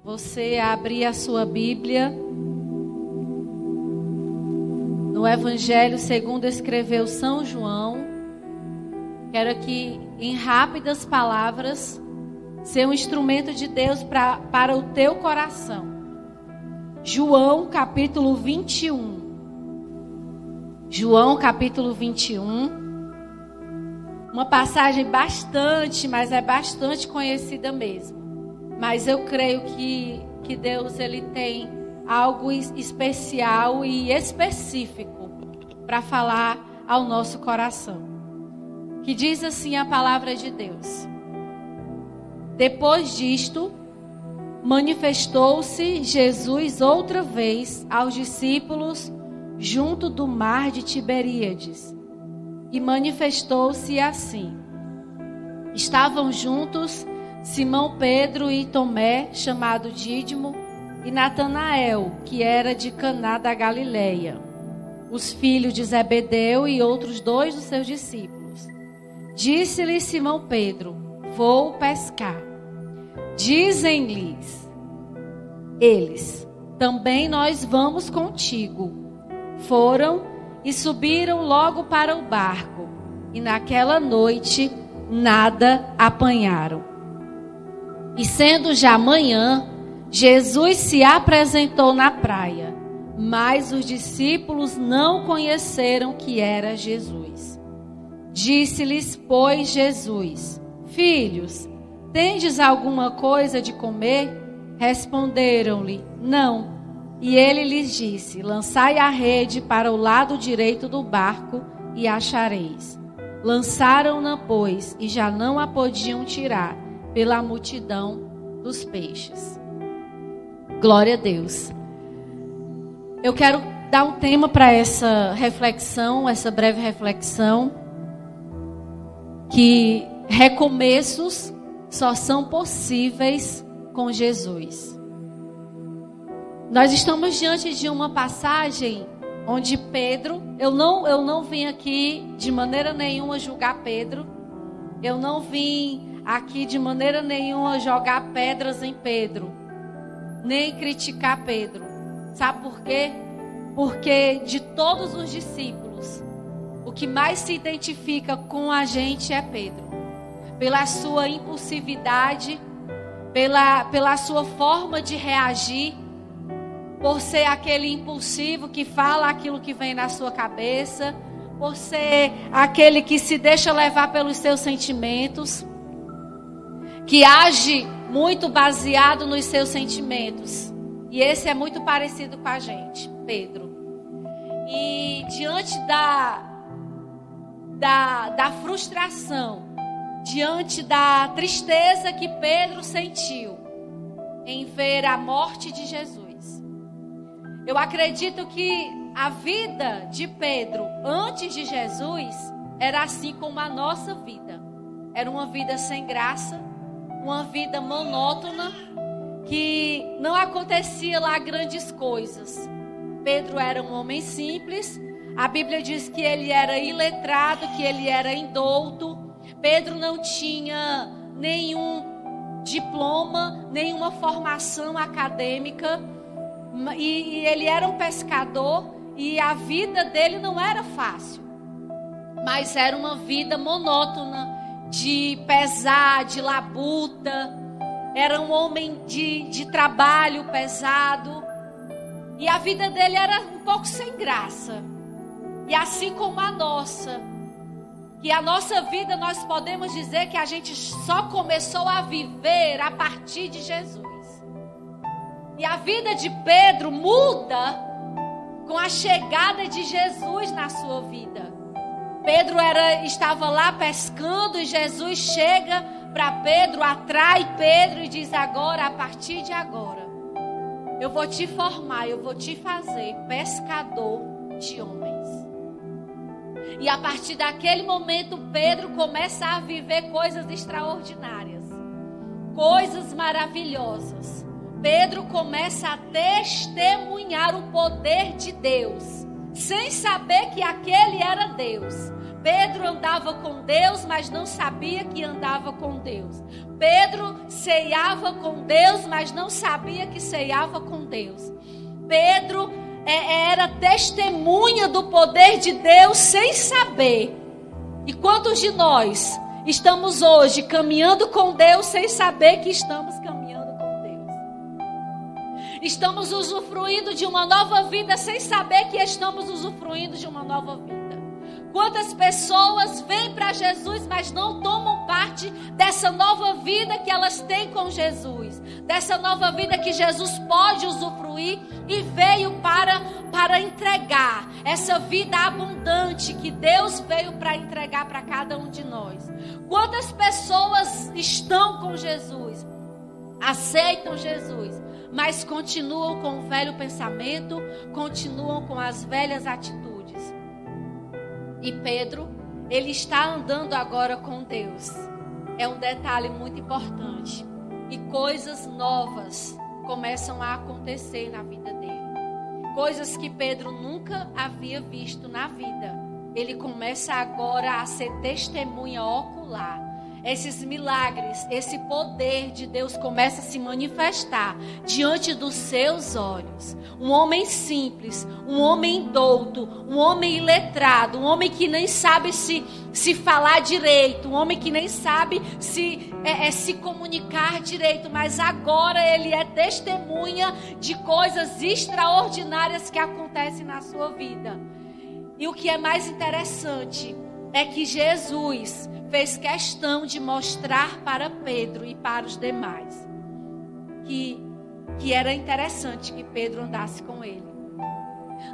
você abrir a sua Bíblia no Evangelho segundo escreveu São João. Quero aqui, em rápidas palavras, ser um instrumento de Deus para o teu coração. João capítulo 21. João capítulo 21. Uma passagem bastante conhecida mesmo. Mas eu creio que Deus ele tem algo especial e específico para falar ao nosso coração. Que diz assim a palavra de Deus. Depois disto, manifestou-se Jesus outra vez aos discípulos junto do mar de Tiberíades. E manifestou-se assim. Estavam juntos Simão Pedro e Tomé, chamado Dídimo, e Natanael, que era de Caná da Galileia, os filhos de Zebedeu e outros 2 dos seus discípulos. Disse-lhe Simão Pedro: vou pescar. Dizem-lhes eles: também nós vamos contigo. Foram e subiram logo para o barco, e naquela noite nada apanharam. E sendo já manhã, Jesus se apresentou na praia, mas os discípulos não conheceram que era Jesus. Disse-lhes, pois, Jesus: filhos, tendes alguma coisa de comer? Responderam-lhe: não. E ele lhes disse: lançai a rede para o lado direito do barco e achareis. Lançaram-na, pois, e já não a podiam tirar, pela multidão dos peixes. Glória a Deus. Eu quero dar um tema para essa reflexão, essa breve reflexão, que recomeços só são possíveis com Jesus. Nós estamos diante de uma passagem onde Pedro, eu não vim aqui de maneira nenhuma julgar Pedro, eu não vim aqui de maneira nenhuma jogar pedras em Pedro, nem criticar Pedro. Sabe por quê? Porque de todos os discípulos, o que mais se identifica com a gente é Pedro. Pela sua impulsividade, pela sua forma de reagir, por ser aquele impulsivo que fala aquilo que vem na sua cabeça, por ser aquele que se deixa levar pelos seus sentimentos, que age muito baseado nos seus sentimentos. E esse é muito parecido com a gente, Pedro. E diante da frustração, diante da tristeza que Pedro sentiu em ver a morte de Jesus, eu acredito que a vida de Pedro antes de Jesus era assim como a nossa vida. Era uma vida sem graça, uma vida monótona, que não acontecia lá grandes coisas. Pedro era um homem simples. A Bíblia diz que ele era iletrado, que ele era indouto. Pedro não tinha nenhum diploma, nenhuma formação acadêmica. E ele era um pescador e a vida dele não era fácil. Mas era uma vida monótona, de pesar, de labuta. Era um homem de trabalho pesado. E a vida dele era um pouco sem graça. E assim como a nossa. Que a nossa vida nós podemos dizer que a gente só começou a viver a partir de Jesus. E a vida de Pedro muda com a chegada de Jesus na sua vida. Pedro estava lá pescando e Jesus chega para Pedro, atrai Pedro e diz: agora, a partir de agora, eu vou te formar, eu vou te fazer pescador de homens. E a partir daquele momento, Pedro começa a viver coisas extraordinárias, coisas maravilhosas. Pedro começa a testemunhar o poder de Deus, sem saber que aquele era Deus. Pedro andava com Deus, mas não sabia que andava com Deus. Pedro ceiava com Deus, mas não sabia que ceiava com Deus. Pedro era testemunha do poder de Deus sem saber. E quantos de nós estamos hoje caminhando com Deus sem saber que estamos caminhando com Deus? Estamos usufruindo de uma nova vida sem saber que estamos usufruindo de uma nova vida. Quantas pessoas vêm para Jesus, mas não tomam parte dessa nova vida que elas têm com Jesus. Dessa nova vida que Jesus pode usufruir e veio para entregar. Essa vida abundante que Deus veio para entregar para cada um de nós. Quantas pessoas estão com Jesus, aceitam Jesus, mas continuam com o velho pensamento, continuam com as velhas atitudes. E Pedro, ele está andando agora com Deus. É um detalhe muito importante. E coisas novas começam a acontecer na vida dele. Coisas que Pedro nunca havia visto na vida. Ele começa agora a ser testemunha ocular. Esses milagres, esse poder de Deus começa a se manifestar diante dos seus olhos. Um homem simples, um homem douto, um homem iletrado, um homem que nem sabe se falar direito, um homem que nem sabe se comunicar direito, mas agora ele é testemunha de coisas extraordinárias que acontecem na sua vida. E o que é mais interessante é que Jesus fez questão de mostrar para Pedro e para os demais que era interessante que Pedro andasse com ele.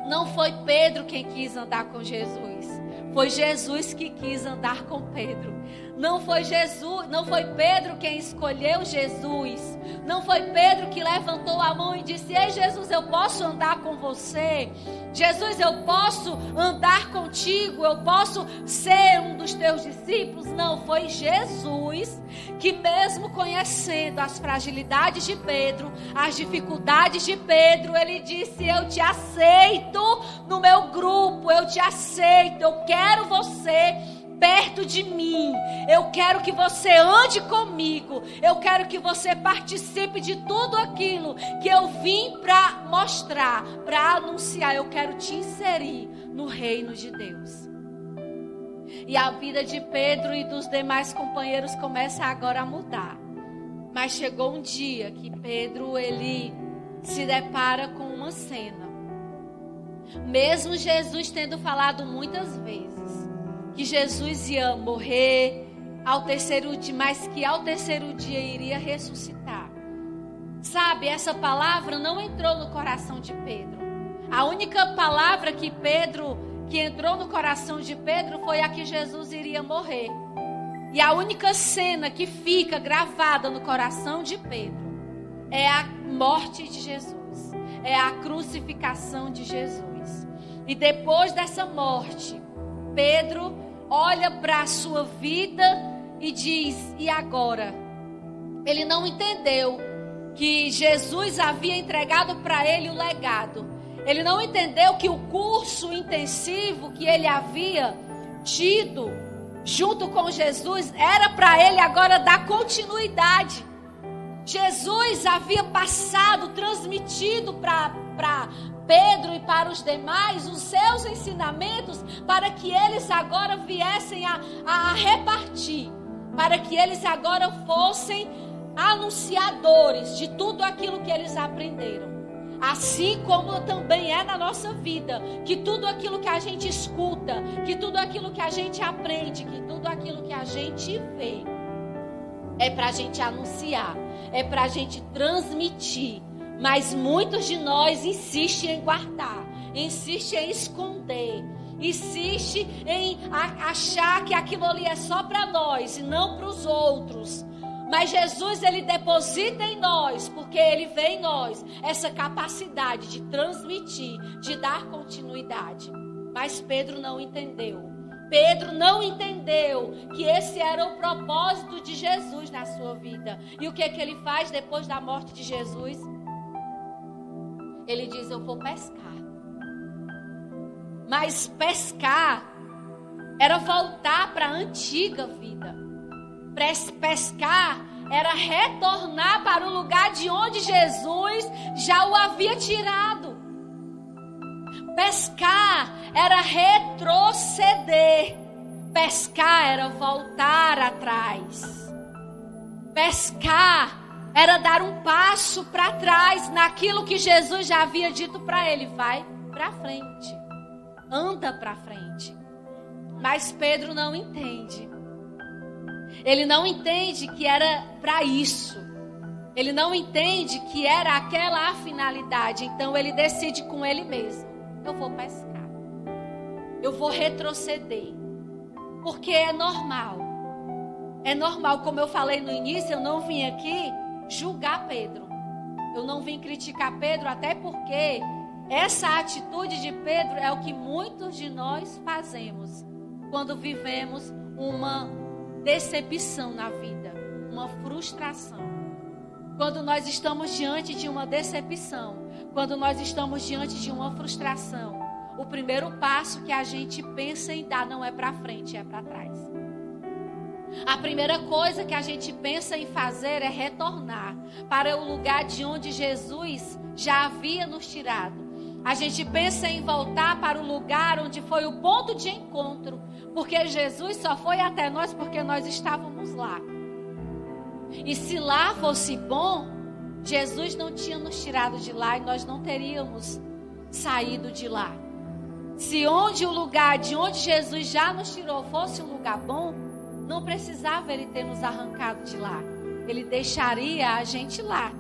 Não foi Pedro quem quis andar com Jesus, foi Jesus que quis andar com Pedro. Não foi Pedro quem escolheu Jesus. Não foi Pedro que levantou a mão e disse: ei, Jesus, eu posso andar com você? Jesus, eu posso andar contigo? Eu posso ser um dos teus discípulos? Não, foi Jesus que, mesmo conhecendo as fragilidades de Pedro, as dificuldades de Pedro, ele disse: eu te aceito no meu grupo, eu te aceito, eu quero você perto de mim, eu quero que você ande comigo, eu quero que você participe de tudo aquilo que eu vim para mostrar, para anunciar. Eu quero te inserir no reino de Deus. E a vida de Pedro e dos demais companheiros começa agora a mudar. Mas chegou um dia que Pedro, ele se depara com uma cena. Mesmo Jesus tendo falado muitas vezes que Jesus ia morrer ao terceiro dia, mas que ao terceiro dia iria ressuscitar. Sabe, essa palavra não entrou no coração de Pedro. A única palavra que entrou no coração de Pedro foi a que Jesus iria morrer. E a única cena que fica gravada no coração de Pedro é a morte de Jesus, é a crucificação de Jesus. E depois dessa morte, Pedro olha para a sua vida e diz: e agora? Ele não entendeu que Jesus havia entregado para ele o legado. Ele não entendeu que o curso intensivo que ele havia tido junto com Jesus era para ele agora dar continuidade. Jesus havia passado, transmitido para Pedro e para os demais os seus ensinamentos, para que eles agora viessem a repartir, para que eles agora fossem anunciadores de tudo aquilo que eles aprenderam. Assim como também é na nossa vida, que tudo aquilo que a gente escuta, que tudo aquilo que a gente aprende, que tudo aquilo que a gente vê, é para a gente anunciar, é para a gente transmitir. Mas muitos de nós insistem em guardar, insistem em esconder, insistem em achar que aquilo ali é só para nós e não para os outros. Mas Jesus, ele deposita em nós, porque ele vê em nós essa capacidade de transmitir, de dar continuidade. Mas Pedro não entendeu. Pedro não entendeu que esse era o propósito de Jesus na sua vida. E o que é que ele faz depois da morte de Jesus? Ele diz: eu vou pescar. Mas pescar era voltar para a antiga vida. Pescar era retornar para o lugar de onde Jesus já o havia tirado. Pescar era retroceder. Pescar era voltar atrás. Pescar era dar um passo para trás naquilo que Jesus já havia dito para ele. Vai para frente. Anda para frente. Mas Pedro não entende. Ele não entende que era para isso. Ele não entende que era aquela a finalidade. Então ele decide com ele mesmo. Eu vou pescar. Eu vou retroceder. Porque é normal. É normal, como eu falei no início, eu não vim aqui julgar Pedro. Eu não vim criticar Pedro, até porque essa atitude de Pedro é o que muitos de nós fazemos quando vivemos uma decepção na vida, uma frustração. Quando nós estamos diante de uma decepção, quando nós estamos diante de uma frustração, o primeiro passo que a gente pensa em dar não é para frente, é para trás. A primeira coisa que a gente pensa em fazer é retornar para o lugar de onde Jesus já havia nos tirado. A gente pensa em voltar para o lugar onde foi o ponto de encontro, porque Jesus só foi até nós porque nós estávamos lá. E se lá fosse bom, Jesus não tinha nos tirado de lá e nós não teríamos saído de lá. Se o lugar de onde Jesus já nos tirou fosse um lugar bom, não precisava ele ter nos arrancado de lá. Ele deixaria a gente lá.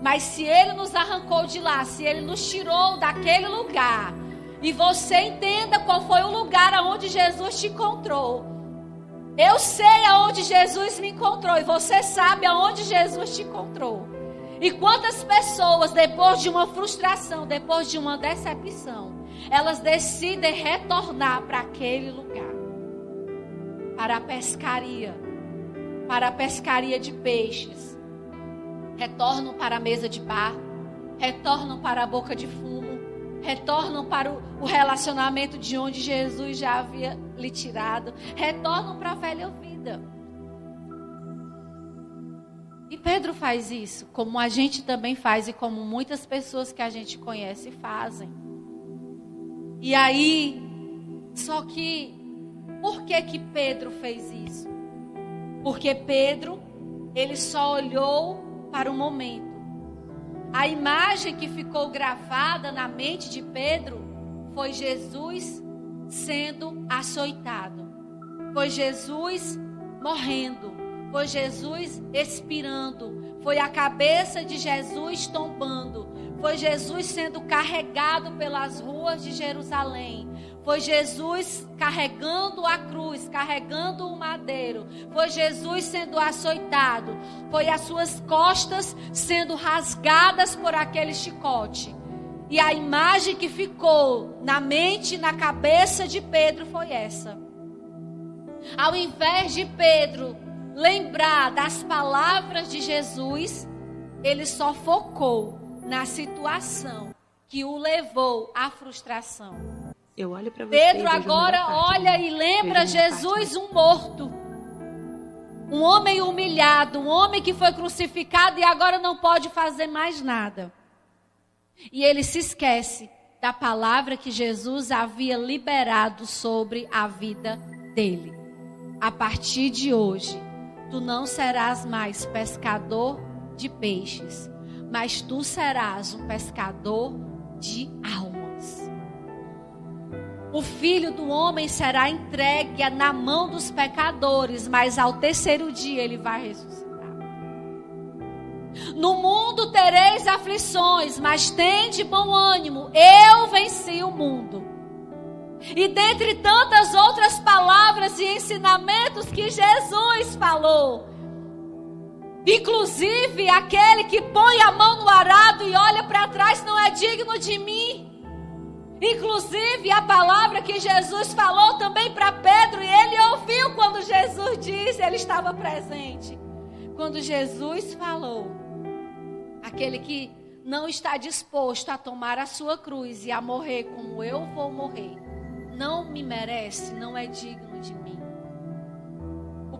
Mas se ele nos arrancou de lá, se ele nos tirou daquele lugar, e você entenda qual foi o lugar aonde Jesus te encontrou. Eu sei aonde Jesus me encontrou e você sabe aonde Jesus te encontrou. E quantas pessoas, depois de uma frustração, depois de uma decepção, elas decidem retornar para aquele lugar. Para a pescaria de peixes. Retornam para a mesa de bar, retornam para a boca de fumo, retornam para o relacionamento de onde Jesus já havia lhe tirado, retornam para a velha vida. E Pedro faz isso, como a gente também faz e como muitas pessoas que a gente conhece fazem. E aí, só que, por que Pedro fez isso? Porque Pedro, ele só olhou para o momento. A imagem que ficou gravada na mente de Pedro foi Jesus sendo açoitado. Foi Jesus morrendo. Foi Jesus expirando. Foi a cabeça de Jesus tombando. Foi Jesus sendo carregado pelas ruas de Jerusalém. Foi Jesus carregando a cruz, carregando o madeiro. Foi Jesus sendo açoitado. Foi as suas costas sendo rasgadas por aquele chicote. E a imagem que ficou na mente e na cabeça de Pedro foi essa. Ao invés de Pedro lembrar das palavras de Jesus, ele só focou na situação que o levou à frustração. Eu olho para você. Pedro agora olha e lembra Jesus um morto. Um homem humilhado, um homem que foi crucificado e agora não pode fazer mais nada. E ele se esquece da palavra que Jesus havia liberado sobre a vida dele. A partir de hoje, tu não serás mais pescador de peixes, mas tu serás um pescador de almas. O Filho do Homem será entregue na mão dos pecadores, mas ao terceiro dia ele vai ressuscitar. No mundo tereis aflições, mas tende bom ânimo, eu venci o mundo. E dentre tantas outras palavras e ensinamentos que Jesus falou, inclusive aquele que põe a mão no arado e olha para trás não é digno de mim. Inclusive a palavra que Jesus falou também para Pedro, e ele ouviu quando Jesus disse, ele estava presente. Quando Jesus falou, aquele que não está disposto a tomar a sua cruz e a morrer como eu vou morrer, não me merece, não é digno de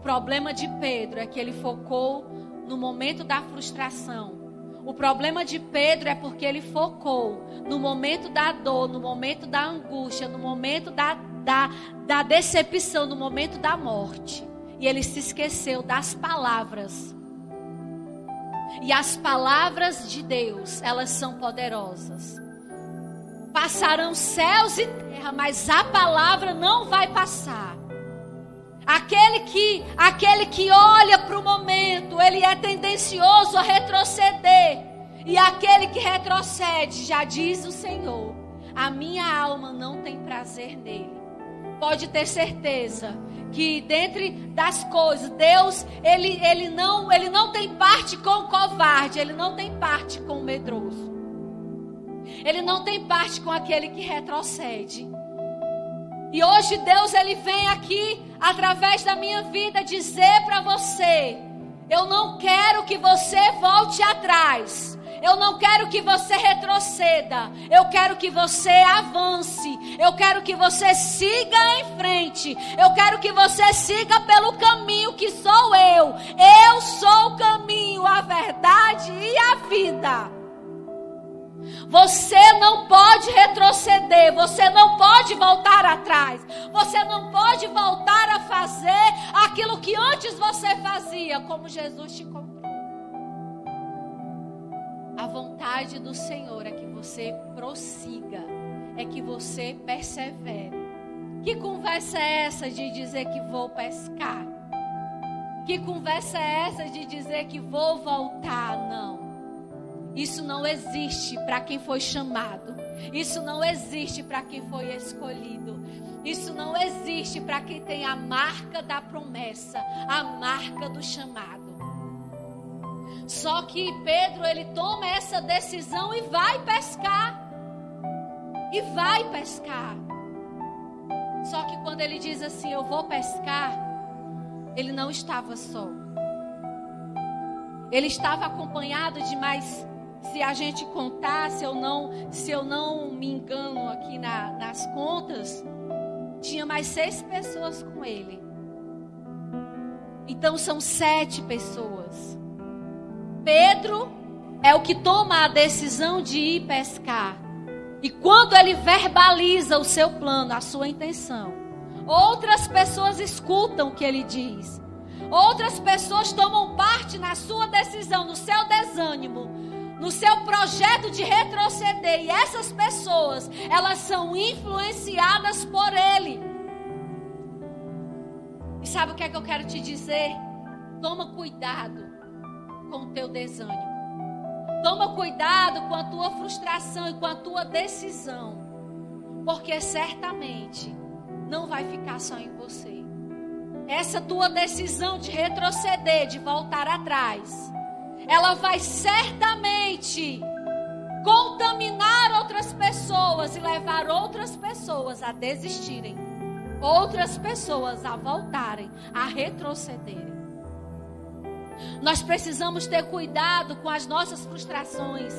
problema de Pedro é que ele focou no momento da frustração. O problema de Pedro é porque ele focou no momento da dor, no momento da angústia, no momento da decepção, no momento da morte. E ele se esqueceu das palavras. E as palavras de Deus, elas são poderosas. Passarão céus e terra, mas a palavra não vai passar. Aquele que olha para o momento, ele é tendencioso a retroceder. E aquele que retrocede, já diz o Senhor, a minha alma não tem prazer nele. Pode ter certeza que dentre das coisas, Deus, ele não tem parte com o covarde, ele não tem parte com o medroso. Ele não tem parte com aquele que retrocede. E hoje Deus, ele vem aqui, através da minha vida, dizer para você: eu não quero que você volte atrás. Eu não quero que você retroceda. Eu quero que você avance. Eu quero que você siga em frente. Eu quero que você siga pelo caminho que sou eu. Eu sou o caminho, a verdade e a vida. Você não pode retroceder. Você não pode voltar atrás. Você não pode voltar a fazer aquilo que antes você fazia, como Jesus te contou. A vontade do Senhor é que você prossiga, é que você persevere. Que conversa é essa de dizer que vou pescar? Que conversa é essa de dizer que vou voltar? Não. Isso não existe para quem foi chamado. Isso não existe para quem foi escolhido. Isso não existe para quem tem a marca da promessa, a marca do chamado. Só que Pedro, ele toma essa decisão e vai pescar. E vai pescar. Só que quando ele diz assim, eu vou pescar, ele não estava só. Ele estava acompanhado de mais, se a gente contar, se eu não me engano aqui nas contas, tinha mais 6 pessoas com ele. Então são 7 pessoas. Pedro é o que toma a decisão de ir pescar. E quando ele verbaliza o seu plano, a sua intenção, outras pessoas escutam o que ele diz. Outras pessoas tomam parte na sua decisão, no seu desânimo, no seu projeto de retroceder. E essas pessoas, elas são influenciadas por ele. E sabe o que é que eu quero te dizer? Toma cuidado com o teu desânimo. Toma cuidado com a tua frustração e com a tua decisão. Porque certamente não vai ficar só em você. Essa tua decisão de retroceder, de voltar atrás, ela vai certamente contaminar outras pessoas e levar outras pessoas a desistirem. Outras pessoas a voltarem, a retrocederem. Nós precisamos ter cuidado com as nossas frustrações.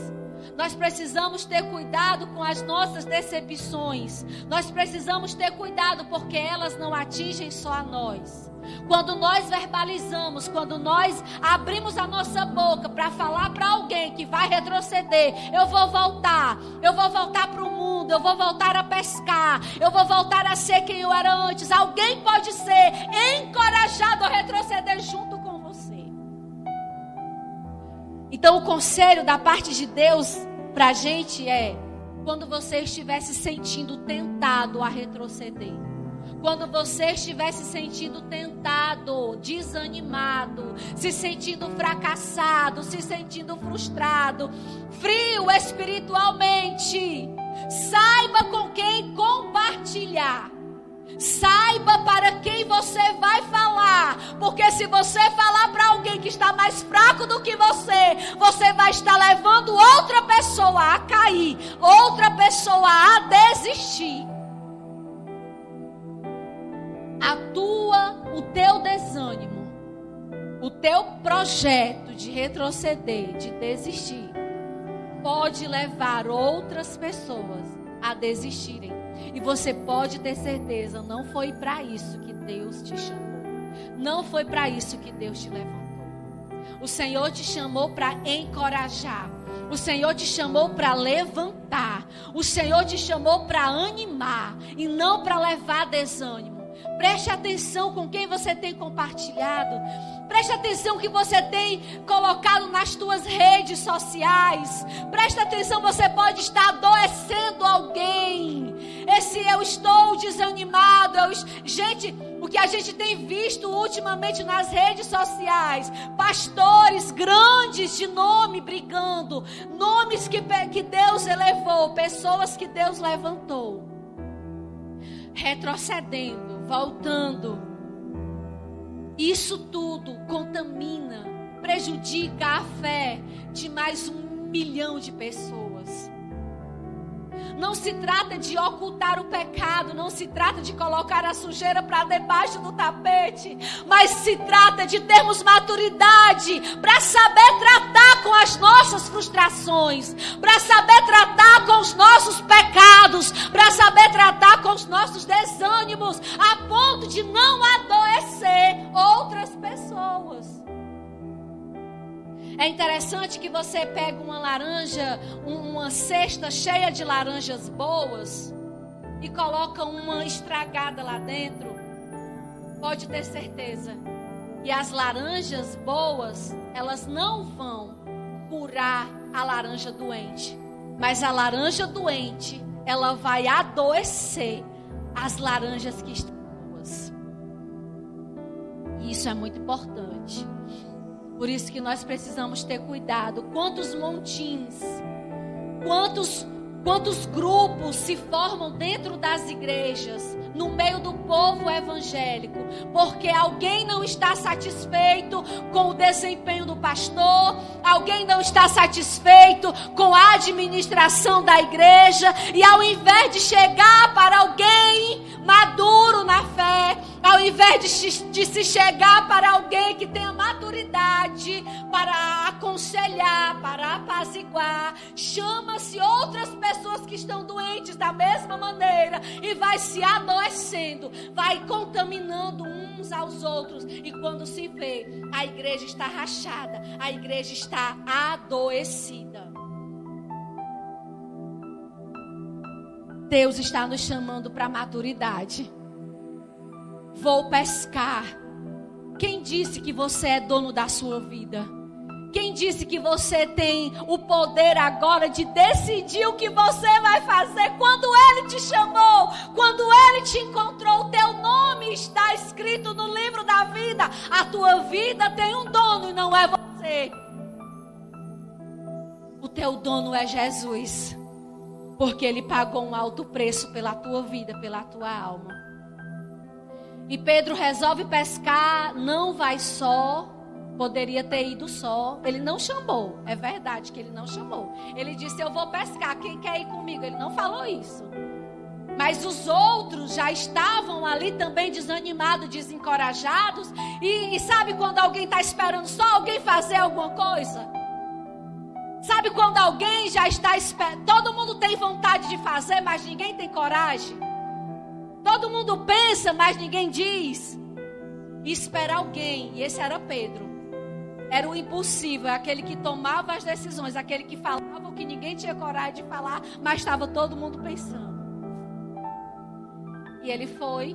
Nós precisamos ter cuidado com as nossas decepções. Nós precisamos ter cuidado porque elas não atingem só a nós. Quando nós verbalizamos, quando nós abrimos a nossa boca para falar para alguém que vai retroceder, eu vou voltar para o mundo, eu vou voltar a pescar, eu vou voltar a ser quem eu era antes. Alguém pode ser encorajado a retroceder junto com você. Então o conselho da parte de Deus para a gente é: quando você estiver se sentindo tentado a retroceder, quando você estiver se sentindo tentado, desanimado, se sentindo fracassado, se sentindo frustrado, frio espiritualmente, saiba com quem compartilhar. Saiba para quem você vai falar, porque se você falar para alguém que está mais fraco do que você vai estar levando outra pessoa a cair, outra pessoa a desistir. O teu desânimo, o teu projeto de retroceder, de desistir, pode levar outras pessoas a desistirem. E você pode ter certeza, não foi para isso que Deus te chamou. Não foi para isso que Deus te levantou. O Senhor te chamou para encorajar. O Senhor te chamou para levantar. O Senhor te chamou para animar e não para levar desânimo. Preste atenção com quem você tem compartilhado. Preste atenção que você tem colocado nas tuas redes sociais. Preste atenção, você pode estar adoecendo alguém. Esse eu estou desanimado. Gente, o que a gente tem visto ultimamente nas redes sociais. Pastores grandes de nome brigando. Nomes que Deus elevou. Pessoas que Deus levantou. Retrocedendo, voltando. Isso tudo contamina, prejudica a fé de mais 1 milhão de pessoas. Não se trata de ocultar o pecado, não se trata de colocar a sujeira para debaixo do tapete, mas se trata de termos maturidade para saber tratar com as nossas frustrações, para saber tratar com os nossos pecados, para saber tratar com os nossos desânimos, a ponto de não adoecer outras pessoas. É interessante que você pega uma laranja, uma cesta cheia de laranjas boas e coloca uma estragada lá dentro. Pode ter certeza. E as laranjas boas, elas não vão curar a laranja doente. Mas a laranja doente, ela vai adoecer as laranjas que estão boas. E isso é muito importante. Por isso que nós precisamos ter cuidado. Quantos montins, quantos grupos se formam dentro das igrejas, no meio do povo evangélico, porque alguém não está satisfeito com o desempenho do pastor, alguém não está satisfeito com a administração da igreja, e ao invés de chegar para alguém maduro na fé, ao invés de se chegar para alguém que tenha maturidade para aconselhar, para apaziguar, chama-se outras pessoas que estão doentes da mesma maneira e vai se adoecendo, vai contaminando uns aos outros, e quando se vê, a igreja está rachada, a igreja está adoecida. Deus está nos chamando para maturidade. Vou pescar. Quem disse que você é dono da sua vida? Quem disse que você tem o poder agora de decidir o que você vai fazer? Quando Ele te chamou, quando Ele te encontrou, o teu nome está escrito no livro da vida. A tua vida tem um dono e não é você. O teu dono é Jesus. Porque Ele pagou um alto preço pela tua vida, pela tua alma. E Pedro resolve pescar, não vai só. Poderia ter ido só. Ele não chamou. É verdade que ele não chamou. Ele disse, eu vou pescar, quem quer ir comigo? Ele não falou isso. Mas os outros já estavam ali também desanimados, desencorajados. E sabe quando alguém está esperando só alguém fazer alguma coisa? Sabe quando alguém já está esperando? Todo mundo tem vontade de fazer, mas ninguém tem coragem. Todo mundo pensa, mas ninguém diz. E espera alguém. E esse era Pedro. Era o impossível, aquele que tomava as decisões, aquele que falava o que ninguém tinha coragem de falar, mas estava todo mundo pensando. E ele foi,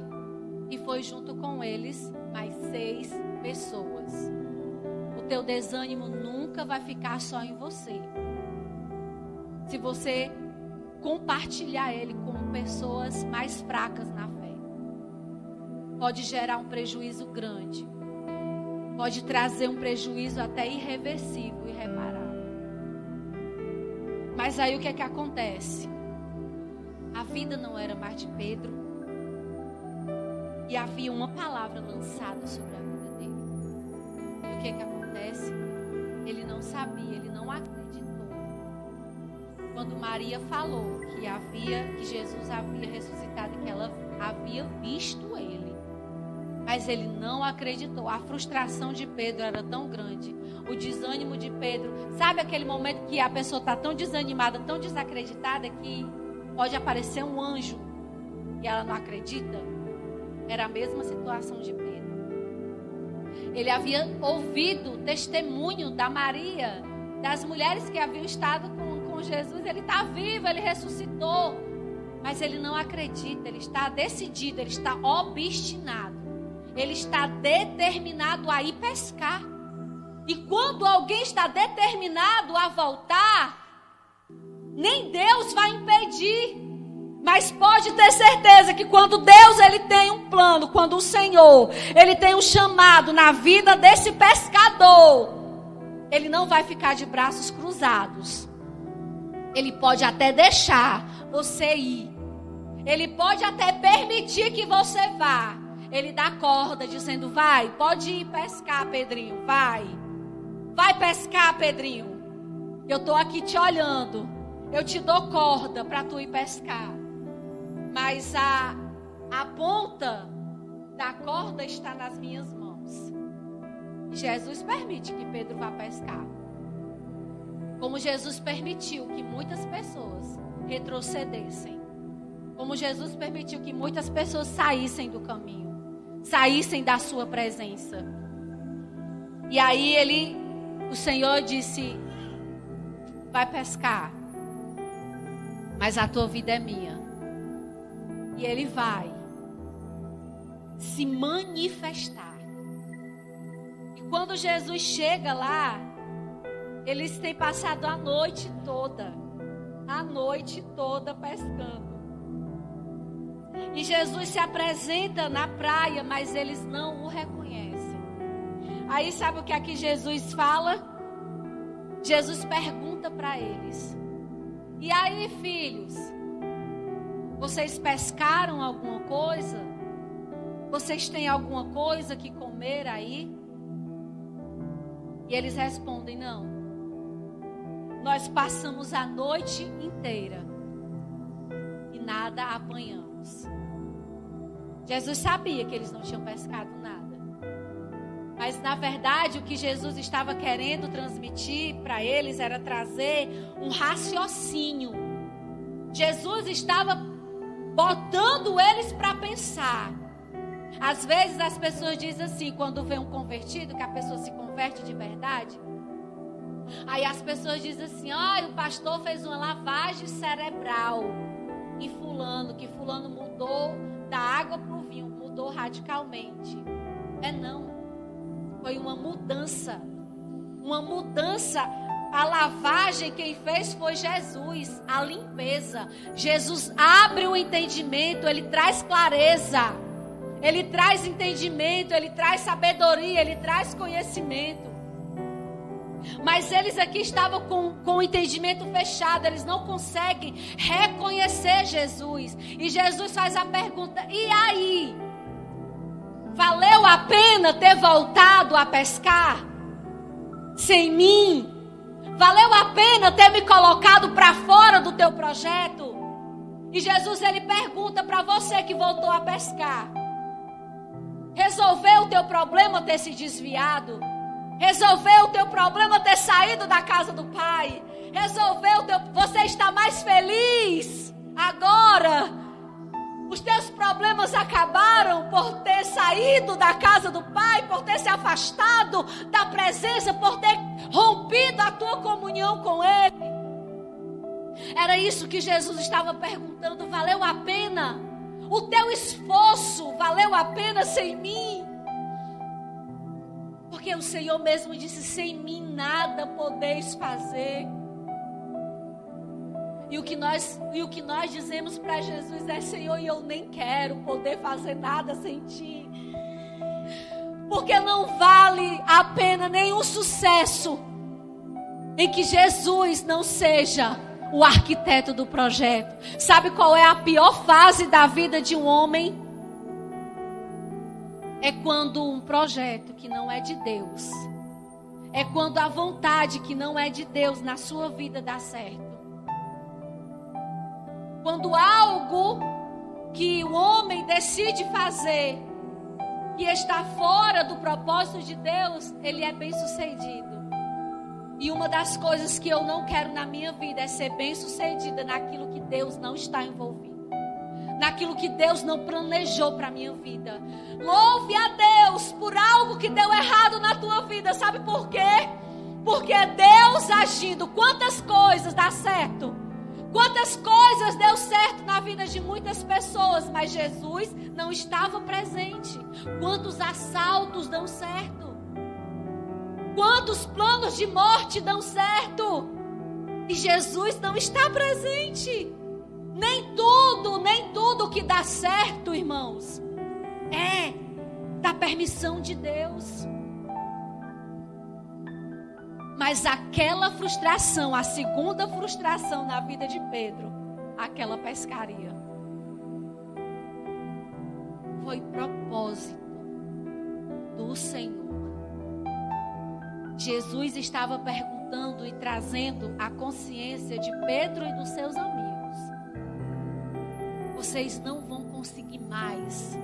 e foi junto com eles mais 6 pessoas. O teu desânimo nunca vai ficar só em você. Se você compartilhar ele com pessoas mais fracas na fé, pode gerar um prejuízo grande. Pode trazer um prejuízo até irreversível, irreparável. Mas aí o que é que acontece? A vida não era mais de Pedro. E havia uma palavra lançada sobre a vida dele. E o que é que acontece? Ele não sabia, ele não acreditou. Quando Maria falou que Jesus havia ressuscitado e que ela havia visto ele. Mas ele não acreditou. A frustração de Pedro era tão grande. O desânimo de Pedro. Sabe aquele momento que a pessoa está tão desanimada, tão desacreditada, que pode aparecer um anjo e ela não acredita? Era a mesma situação de Pedro. Ele havia ouvido o testemunho da Maria, das mulheres que haviam estado com Jesus. Ele está vivo, ele ressuscitou. Mas ele não acredita, ele está decidido, ele está obstinado. Ele está determinado a ir pescar. E quando alguém está determinado a voltar, nem Deus vai impedir. Mas pode ter certeza que quando Deus ele tem um plano, quando o Senhor ele tem um chamado na vida desse pescador, ele não vai ficar de braços cruzados. Ele pode até deixar você ir. Ele pode até permitir que você vá. Ele dá corda dizendo, vai, pode ir pescar, Pedrinho, vai. Vai pescar, Pedrinho. Eu estou aqui te olhando. Eu te dou corda para tu ir pescar. Mas a ponta da corda está nas minhas mãos. E Jesus permite que Pedro vá pescar. Como Jesus permitiu que muitas pessoas retrocedessem. Como Jesus permitiu que muitas pessoas saíssem do caminho. Saíssem da sua presença. E aí o Senhor disse, vai pescar. Mas a tua vida é minha. E ele vai se manifestar. E quando Jesus chega lá, eles têm passado a noite toda pescando. E Jesus se apresenta na praia, mas eles não o reconhecem. Aí sabe o que aqui Jesus fala? Jesus pergunta para eles, e aí, filhos? Vocês pescaram alguma coisa? Vocês têm alguma coisa que comer aí? E eles respondem, não. Nós passamos a noite inteira e nada apanhamos. Jesus sabia que eles não tinham pescado nada. Mas na verdade o que Jesus estava querendo transmitir para eles era trazer um raciocínio. Jesus estava botando eles para pensar. Às vezes as pessoas dizem assim, quando vê um convertido, que a pessoa se converte de verdade. Aí as pessoas dizem assim, o pastor fez uma lavagem cerebral em fulano, que fulano mudou da água para o vinho, mudou radicalmente. Não, foi uma mudança. Uma mudança. A lavagem quem fez foi Jesus, a limpeza. Jesus abre o entendimento, ele traz clareza, ele traz entendimento, ele traz sabedoria, ele traz conhecimento. Mas eles aqui estavam com o entendimento fechado, eles não conseguem reconhecer Jesus. E Jesus faz a pergunta, e aí? Valeu a pena ter voltado a pescar sem mim? Valeu a pena ter me colocado para fora do teu projeto? E Jesus ele pergunta para você que voltou a pescar. Resolveu o teu problema ter se desviado? Resolveu o teu problema ter saído da casa do Pai? Você está mais feliz agora? Os teus problemas acabaram por ter saído da casa do Pai, por ter se afastado da presença, por ter rompido a tua comunhão com Ele. Era isso que Jesus estava perguntando. Valeu a pena? O teu esforço valeu a pena sem mim? Porque o Senhor mesmo disse, sem mim nada podeis fazer. E o que nós dizemos para Jesus é, Senhor, eu nem quero poder fazer nada sem Ti. Porque não vale a pena nenhum sucesso em que Jesus não seja o arquiteto do projeto. Sabe qual é a pior fase da vida de um homem? É quando um projeto que não é de Deus, é quando a vontade que não é de Deus na sua vida dá certo. Quando algo que o homem decide fazer, que está fora do propósito de Deus, ele é bem sucedido. E uma das coisas que eu não quero na minha vida é ser bem sucedida naquilo que Deus não está envolvido. naquilo que Deus não planejou para a minha vida. Louve a Deus por algo que deu errado na tua vida. Sabe por quê? Porque é Deus agindo. Quantas coisas dá certo? Quantas coisas deu certo na vida de muitas pessoas, mas Jesus não estava presente. Quantos assaltos dão certo? Quantos planos de morte dão certo? E Jesus não está presente. Nem tudo que dá certo, irmãos, é da permissão de Deus. Mas aquela frustração, a segunda frustração na vida de Pedro, aquela pescaria, foi propósito do Senhor. Jesus estava perguntando e trazendo a consciência de Pedro e dos seus amigos. Vocês não vão conseguir mais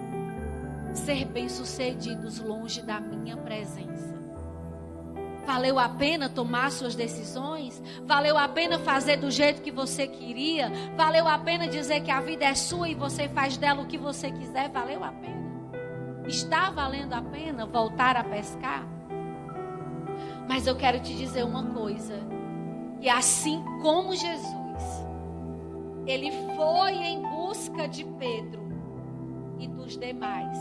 ser bem-sucedidos longe da minha presença. Valeu a pena tomar suas decisões? Valeu a pena fazer do jeito que você queria? Valeu a pena dizer que a vida é sua e você faz dela o que você quiser? Valeu a pena? Está valendo a pena voltar a pescar? Mas eu quero te dizer uma coisa. Que assim como Jesus, ele foi em busca de Pedro e dos demais,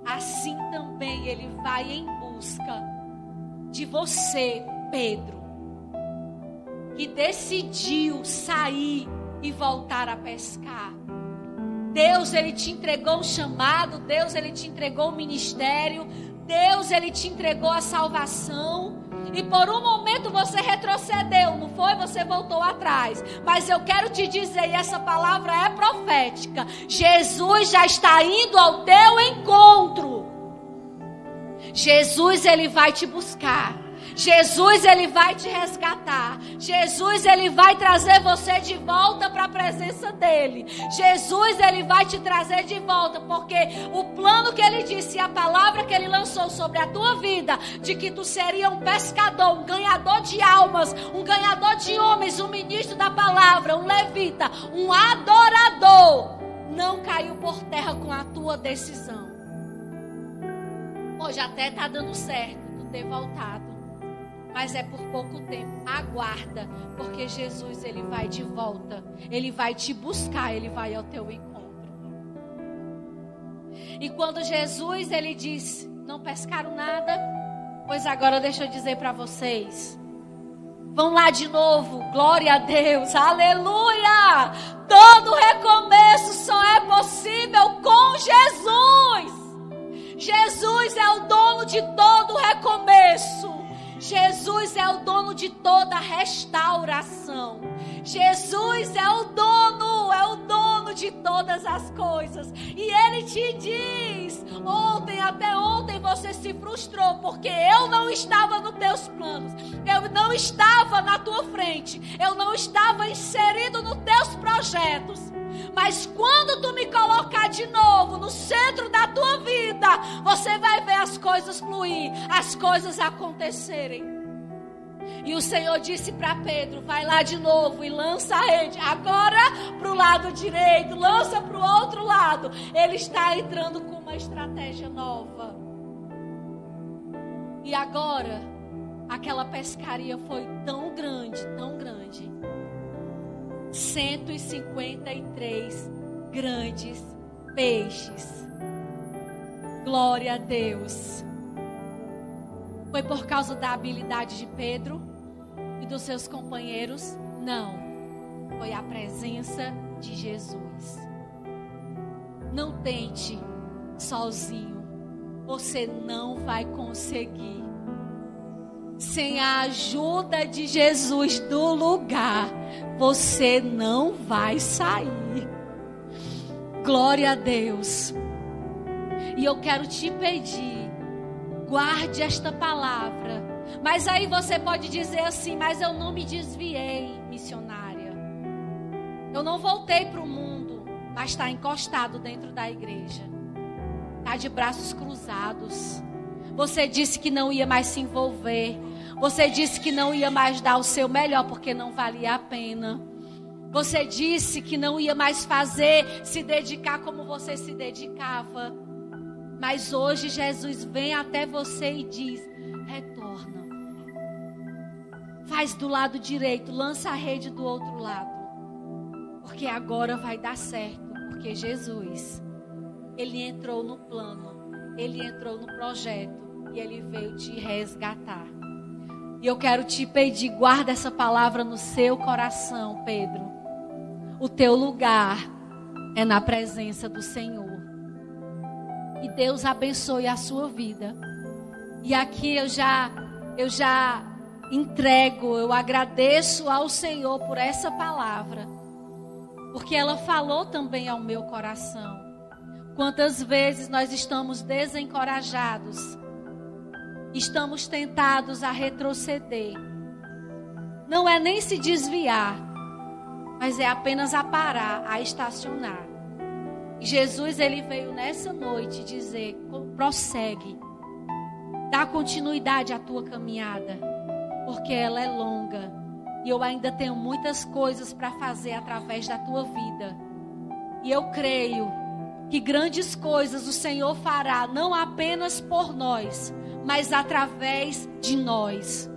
assim também ele vai em busca de você, Pedro, que decidiu sair e voltar a pescar. Deus, ele te entregou um chamado, Deus, ele te entregou um ministério, Deus, ele te entregou a salvação. E por um momento você retrocedeu, não foi? Você voltou atrás. Mas eu quero te dizer, e essa palavra é profética, Jesus já está indo ao teu encontro. Jesus, ele vai te buscar. Jesus, ele vai te resgatar. Jesus, ele vai trazer você de volta para a presença dele. Jesus, ele vai te trazer de volta, porque o plano que ele disse, a palavra que ele lançou sobre a tua vida, de que tu seria um pescador, um ganhador de almas, um ganhador de homens, um ministro da palavra, um levita, um adorador, não caiu por terra com a tua decisão. Hoje até está dando certo tu ter voltado, mas é por pouco tempo. Aguarda, porque Jesus, ele vai de volta, ele vai te buscar, ele vai ao teu encontro. E quando Jesus, ele diz, não pescaram nada, pois agora deixa eu dizer para vocês, vão lá de novo, glória a Deus, aleluia. Todo recomeço só é possível com Jesus. Jesus é o dono de todo recomeço. Jesus é o dono de toda restauração. Jesus é o dono de todas as coisas. E ele te diz, até ontem você se frustrou, porque eu não estava nos teus planos. Eu não estava na tua frente. Eu não estava inserido nos teus projetos. Mas quando tu me colocar de novo no centro da tua vida, você vai ver as coisas fluir, as coisas acontecerem. E o Senhor disse para Pedro, vai lá de novo e lança a rede, agora para o lado direito, lança para o outro lado. Ele está entrando com uma estratégia nova. E agora, aquela pescaria foi tão grande, 153 grandes peixes. Glória a Deus. Foi por causa da habilidade de Pedro e dos seus companheiros? Não. Foi a presença de Jesus. Não tente sozinho. Você não vai conseguir. Sem a ajuda de Jesus do lugar, você não vai sair. Glória a Deus. E eu quero te pedir, guarde esta palavra. Mas aí você pode dizer assim, mas eu não me desviei, missionária. Eu não voltei para o mundo, mas está encostado dentro da igreja. Está de braços cruzados. Você disse que não ia mais se envolver. Você disse que não ia mais dar o seu melhor porque não valia a pena. Você disse que não ia mais se dedicar como você se dedicava. Mas hoje Jesus vem até você e diz: retorna. Faz do lado direito, lança a rede do outro lado. Porque agora vai dar certo. Porque Jesus, Ele entrou no plano, Ele entrou no projeto e Ele veio te resgatar. E eu quero te pedir, guarda essa palavra no seu coração, Pedro. O teu lugar é na presença do Senhor. E Deus abençoe a sua vida. E aqui eu já entrego, eu agradeço ao Senhor por essa palavra. Porque ela falou também ao meu coração. Quantas vezes nós estamos desencorajados, estamos tentados a retroceder. Não é nem se desviar, mas é apenas a parar, a estacionar. E Jesus, Ele veio nessa noite dizer: prossegue, dá continuidade à tua caminhada, porque ela é longa. E eu ainda tenho muitas coisas para fazer através da tua vida. E eu creio que grandes coisas o Senhor fará, não apenas por nós, mas através de nós.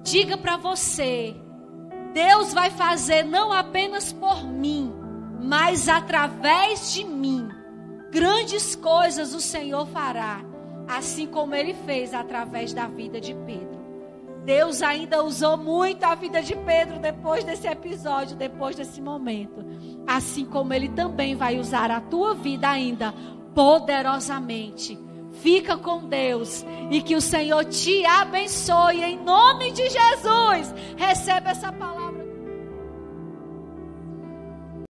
Diga para você: Deus vai fazer não apenas por mim, mas através de mim. Grandes coisas o Senhor fará, assim como Ele fez através da vida de Pedro. Deus ainda usou muito a vida de Pedro depois desse episódio, depois desse momento. Assim como Ele também vai usar a tua vida ainda poderosamente. Fica com Deus e que o Senhor te abençoe em nome de Jesus. Receba essa palavra.